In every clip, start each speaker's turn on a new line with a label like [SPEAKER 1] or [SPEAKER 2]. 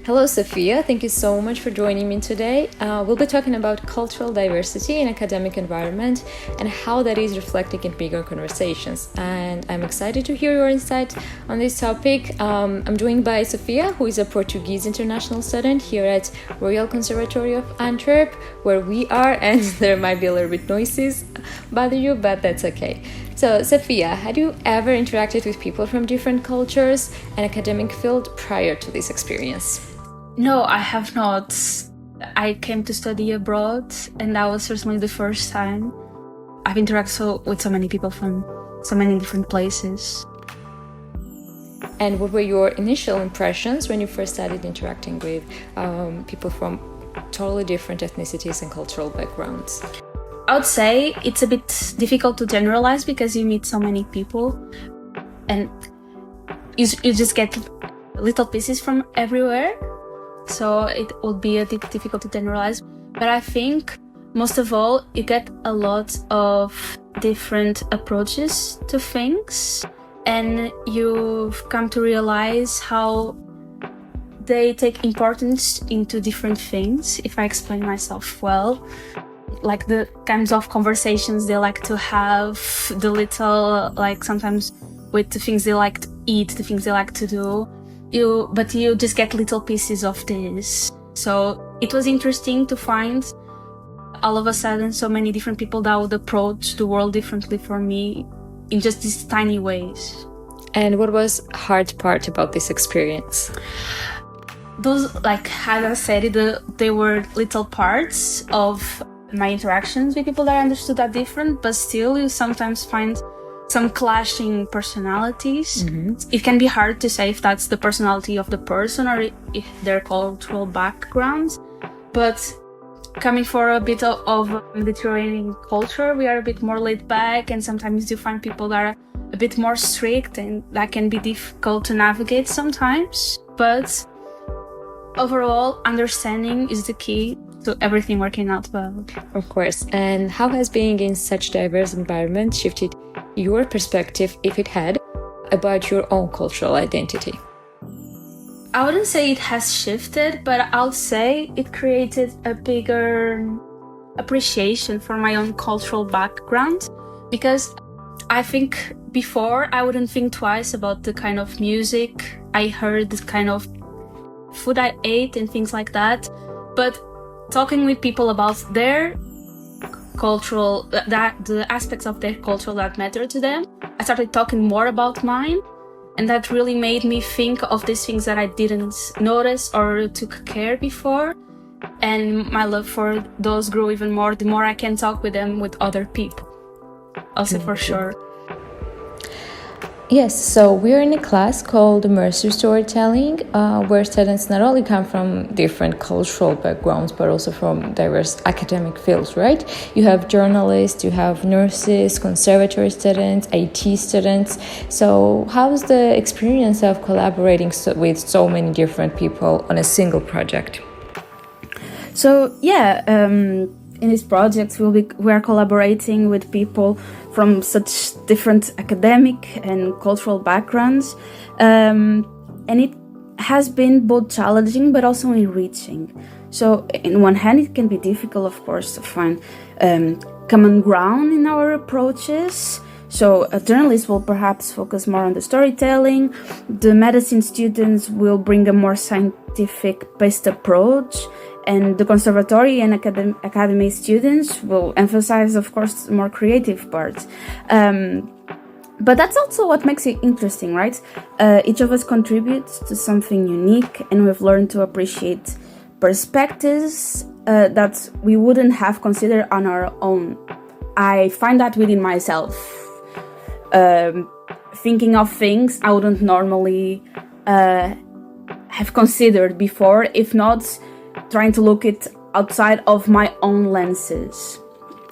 [SPEAKER 1] Hello, Sofia. Thank you so much for joining me today. We'll be talking about cultural diversity in academic environment and how that is reflected in bigger conversations. And I'm excited to hear your insight on this topic. I'm joined by Sofia, who is a Portuguese international student here at Royal Conservatory of Antwerp, where we are, and there might be a little bit noises bother you, but that's okay. So, Sofia, had you ever interacted with people from different cultures and academic field prior to this experience?
[SPEAKER 2] No, I have not. I came to study abroad, and that was certainly the first time I've interacted with so many people from so many different places.
[SPEAKER 1] And what were your initial impressions when you first started interacting with people from totally different ethnicities and cultural backgrounds?
[SPEAKER 2] I would say it's a bit difficult to generalize because you meet so many people and you just get little pieces from everywhere. So it would be a bit difficult to generalize. But I think most of all, you get a lot of different approaches to things, and you've come to realize how they take importance into different things, if I explain myself well. Like the kinds of conversations they like to have, the little, like sometimes with the things they like to eat, the things they like to do. But you just get little pieces of this. So it was interesting to find all of a sudden so many different people that would approach the world differently for me in just these tiny ways.
[SPEAKER 1] And what was hard part about this experience?
[SPEAKER 2] Those, like as I said, they were little parts of my interactions with people that I understood are different, but still you sometimes find some clashing personalities. Mm-hmm. It can be hard to say if that's the personality of the person or if their cultural backgrounds, but coming for a bit of Mediterranean culture, we are a bit more laid back, and sometimes you find people that are a bit more strict, and that can be difficult to navigate sometimes. But overall, understanding is the key to everything working out well.
[SPEAKER 1] Of course. And how has being in such diverse environment shifted your perspective, if it had, about your own cultural identity?
[SPEAKER 2] I wouldn't say it has shifted, but I'll say it created a bigger appreciation for my own cultural background, because I think before I wouldn't think twice about the kind of music I heard, the kind of food I ate and things like that. But talking with people about their cultural, the aspects of their culture that matter to them, I started talking more about mine, and that really made me think of these things that I didn't notice or took care before, and my love for those grew even more the more I can talk with them with other people. Also, for sure.
[SPEAKER 1] Yes, so we're in a class called Immersive Storytelling, where students not only come from different cultural backgrounds, but also from diverse academic fields, right? You have journalists, you have nurses, conservatory students, IT students. So how's the experience of collaborating with so many different people on a single project?
[SPEAKER 2] So, in this project, we are collaborating with people from such different academic and cultural backgrounds, and it has been both challenging but also enriching. So, in one hand, it can be difficult, of course, to find common ground in our approaches. So, a journalist will perhaps focus more on the storytelling. The medicine students will bring a more scientific-based approach. And the conservatory and academy students will emphasize, of course, the more creative parts. But that's also what makes it interesting, right? Each of us contributes to something unique, and we've learned to appreciate perspectives that we wouldn't have considered on our own. I find that within myself. Thinking of things I wouldn't normally have considered before, if not trying to look it outside of my own lenses.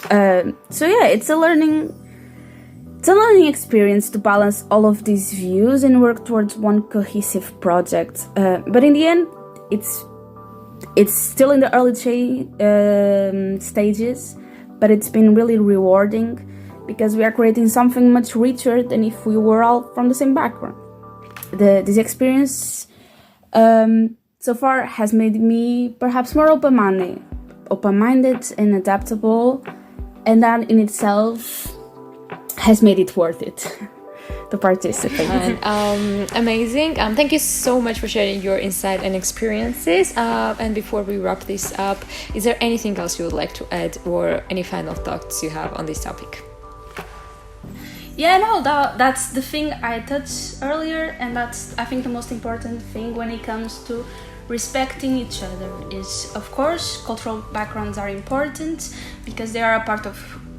[SPEAKER 2] It's a learning experience to balance all of these views and work towards one cohesive project. But in the end, it's still in the early stages, but it's been really rewarding because we are creating something much richer than if we were all from the same background. This experience so far has made me perhaps more open-minded and adaptable, and that in itself has made it worth it to participate.
[SPEAKER 1] Amazing. Thank you so much for sharing your insight and experiences. And before we wrap this up, is there anything else you would like to add or any final thoughts you have on this topic?
[SPEAKER 2] Yeah, no, that's the thing I touched earlier, and that's, I think, the most important thing when it comes to respecting each other is, of course, cultural backgrounds are important because they are a part of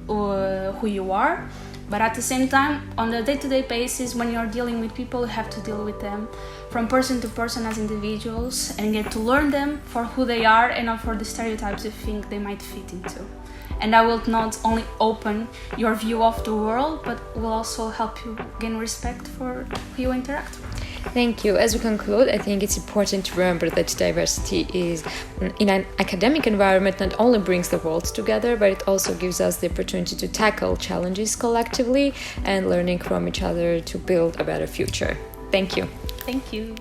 [SPEAKER 2] who you are. But at the same time, on a day-to-day basis, when you're dealing with people, you have to deal with them from person to person as individuals and get to learn them for who they are and not for the stereotypes you think they might fit into. And that will not only open your view of the world, but will also help you gain respect for who you interact with.
[SPEAKER 1] Thank you. As we conclude, I think it's important to remember that diversity is in an academic environment not only brings the world together, but it also gives us the opportunity to tackle challenges collectively and learning from each other to build a better future. Thank you.
[SPEAKER 2] Thank you.